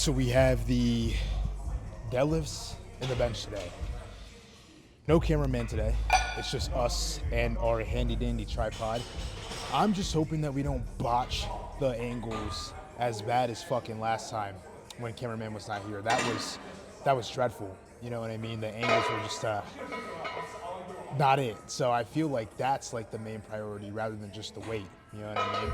So we have the deadlifts and the bench today. No cameraman today. It's just us and our handy dandy tripod. I'm just hoping that we don't botch the angles as bad as fucking last time when cameraman was not here. That was dreadful. You know what I mean? The angles were just not it. So I feel like that's like the main priority rather than just the weight. You know what I mean?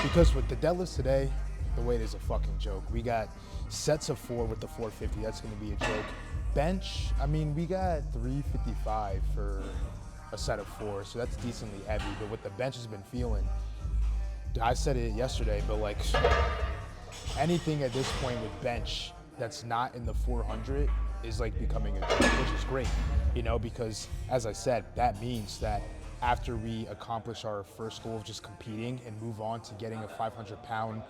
Because with the deadlifts today, the weight is a fucking joke. We got sets of 4 with the 450. That's going to be a joke. Bench, I mean, we got 355 for a set of 4, so that's decently heavy. But what the bench has been feeling, I said it yesterday, but like anything at this point with bench that's not in the 400 is like becoming a joke, which is great, you know, because as I said, that means that after we accomplish our first goal of just competing and move on to getting a 500-pound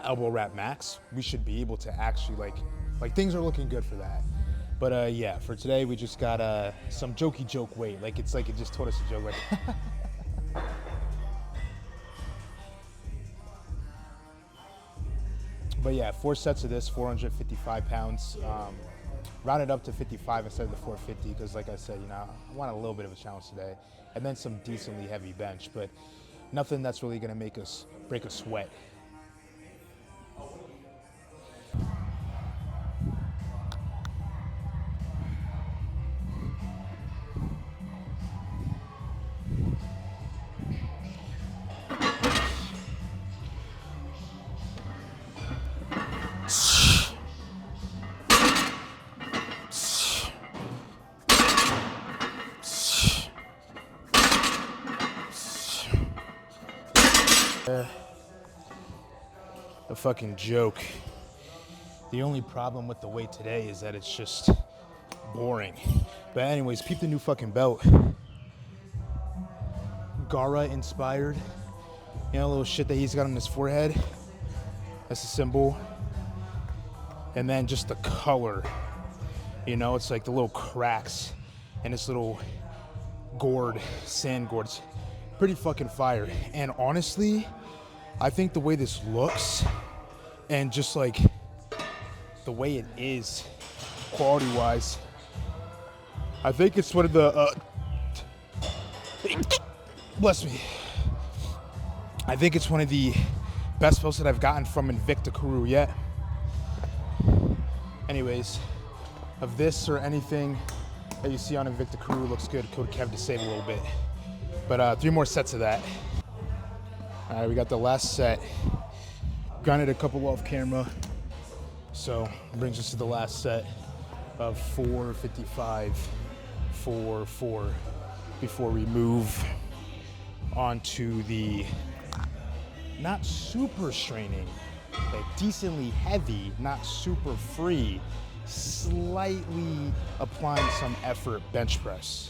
elbow wrap max, we should be able to actually like things are looking good for that. But yeah, for today we just got some jokey joke weight. Like it's like it just told us a joke. Like but yeah, 4 sets of this, 455 pounds. Rounded up to 55 instead of the 450 because, like I said, you know, I want a little bit of a challenge today, and then some decently heavy bench, but nothing that's really gonna make us break a sweat. A fucking joke. The only problem with the weight today is that it's just boring. But anyways, peep the new fucking belt. Gara inspired. You know, a little shit that he's got on his forehead. That's a symbol. And then just the color. You know, it's like the little cracks and this little gourd, sand gourds. Pretty fucking fire. And honestly, I think the way this looks and just like the way it is quality wise, I think it's one of the bless me, I think it's one of the best belts that I've gotten from Invicta Kuru yet. Anyways, of this or anything that you see on Invicta Kuru looks good, code Kev to save a little bit. But 3 more sets of that. All right, we got the last set. Grinded a couple off camera. So brings us to the last set of 455 for 4 before we move on to the not super straining, like decently heavy, not super free, slightly applying some effort bench press.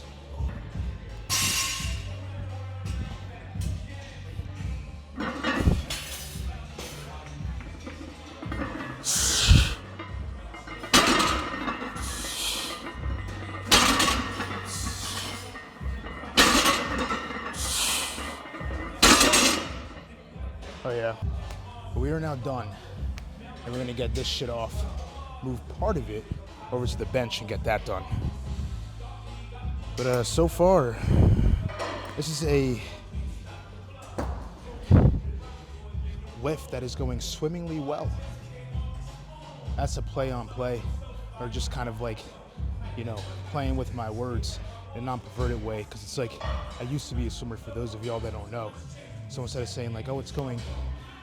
Oh yeah, but we are now done, and we're gonna get this shit off, move part of it over to the bench and get that done. But so far, this is a lift that is going swimmingly well. That's a play on play, or just kind of like, you know, playing with my words in a non-perverted way, because it's like, I used to be a swimmer, for those of y'all that don't know. So instead of saying like, oh, it's going,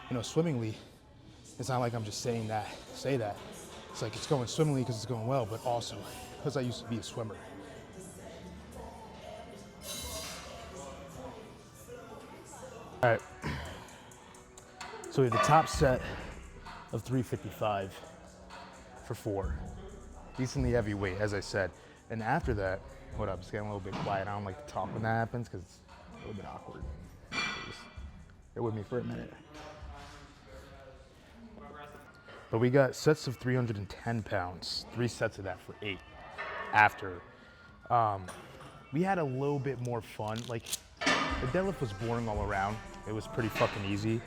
you know, swimmingly, it's not like I'm just saying that, say that. It's like it's going swimmingly because it's going well, but also because I used to be a swimmer. All right. So we have the top set of 355 for 4. Decently heavy weight, as I said. And after that, what up? It's getting a little bit quiet. I don't like to talk when that happens because it's a little bit awkward. Just bear with me for a minute. But we got sets of 310 pounds, 3 sets of that for 8 after. We had a little bit more fun. Like, the deadlift was boring all around. It was pretty fucking easy.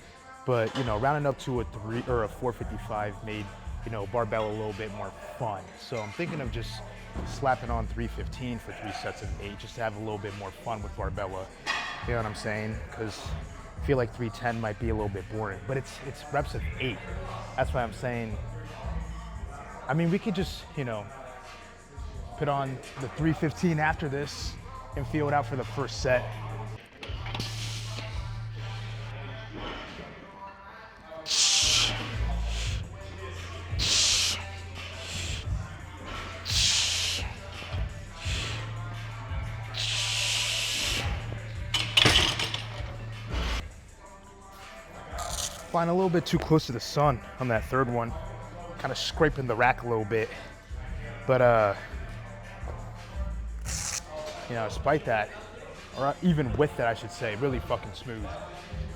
But, you know, rounding up to a 455 made, you know, barbell a little bit more fun. So I'm thinking of just slapping on 315 for 3 sets of 8, just to have a little bit more fun with barbella. You know what I'm saying? Because I feel like 310 might be a little bit boring, but it's reps of 8. That's why I'm saying, I mean, we could just, you know, put on the 315 after this and feel it out for the first set. Flying a little bit too close to the sun on that third one, kind of scraping the rack a little bit. But you know, despite that, or even with that, I should say, really fucking smooth.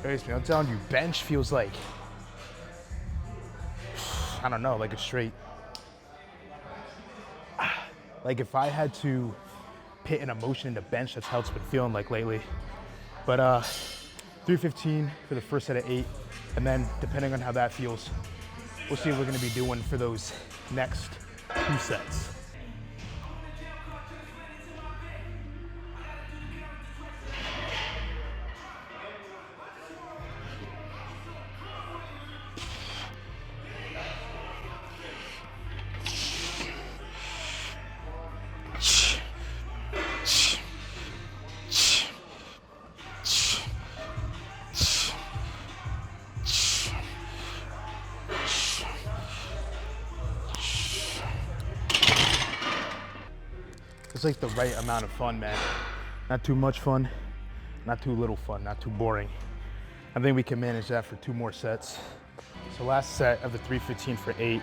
I'm telling you, bench feels like, I don't know, like a straight, like if I had to put an emotion into bench, that's how it's been feeling like lately. But 315 for the first set of 8, and then depending on how that feels, we'll see what we're gonna be doing for those next 2 sets. It's like the right amount of fun, man. Not too much fun, not too little fun, not too boring. I think we can manage that for 2 more sets. So last set of the 315 for 8,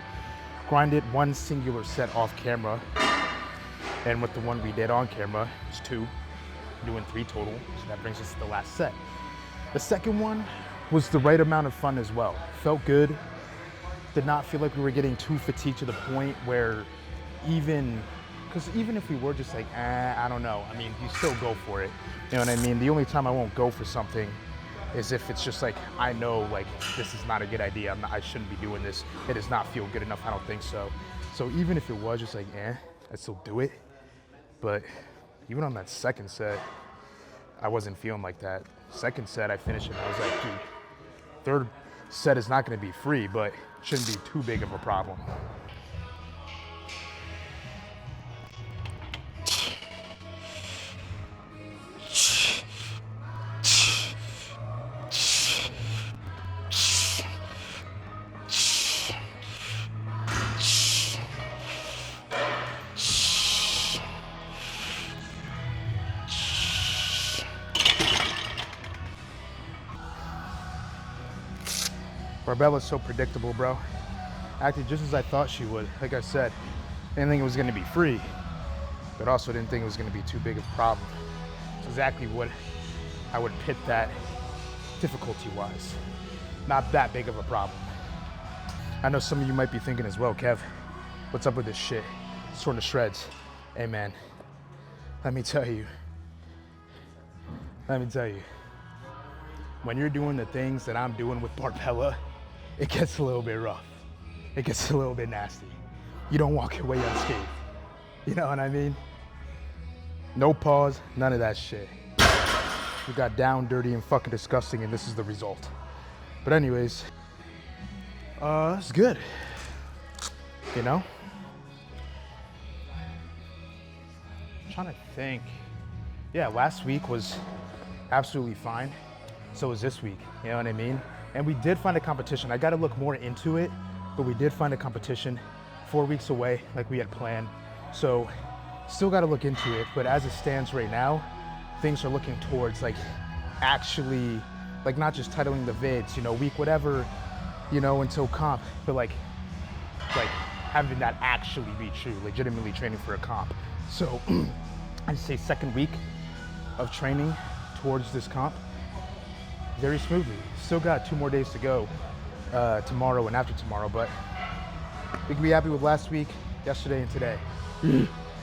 grinded 1 singular set off camera. And with the one we did on camera, it's 2, doing 3 total. So that brings us to the last set. The second one was the right amount of fun as well. Felt good. Did not feel like we were getting too fatigued to the point where because even if we were just like, I don't know, I mean, you still go for it. You know what I mean? The only time I won't go for something is if it's just like, I know, like, this is not a good idea. I shouldn't be doing this. It does not feel good enough. I don't think so. So even if it was just like, I'd still do it. But even on that second set, I wasn't feeling like that. Second set, I finished it and I was like, dude, third set is not going to be free, but it shouldn't be too big of a problem. Barbella's so predictable, bro. Acted just as I thought she would. Like I said, I didn't think it was gonna be free, but also didn't think it was gonna be too big of a problem. It's exactly what I would pit that difficulty-wise. Not that big of a problem. I know some of you might be thinking as well, Kev, what's up with this shit? It's torn to shreds. Hey man, let me tell you, when you're doing the things that I'm doing with Barbella, it gets a little bit rough. It gets a little bit nasty. You don't walk away unscathed. You know what I mean? No pause, none of that shit. We got down, dirty, and fucking disgusting, and this is the result. But anyways, it's good. You know? I'm trying to think. Yeah, last week was absolutely fine. So was this week, you know what I mean? And we did find a competition. I gotta look more into it, but we did find a competition 4 weeks away, like we had planned. So still gotta look into it, but as it stands right now, things are looking towards like actually, like not just titling the vids, you know, week whatever, you know, until comp, but like having that actually be true, legitimately training for a comp. So I'd say second week of training towards this comp, very smoothly. Still got 2 more days to go, tomorrow and after tomorrow, but we can be happy with last week, yesterday, and today.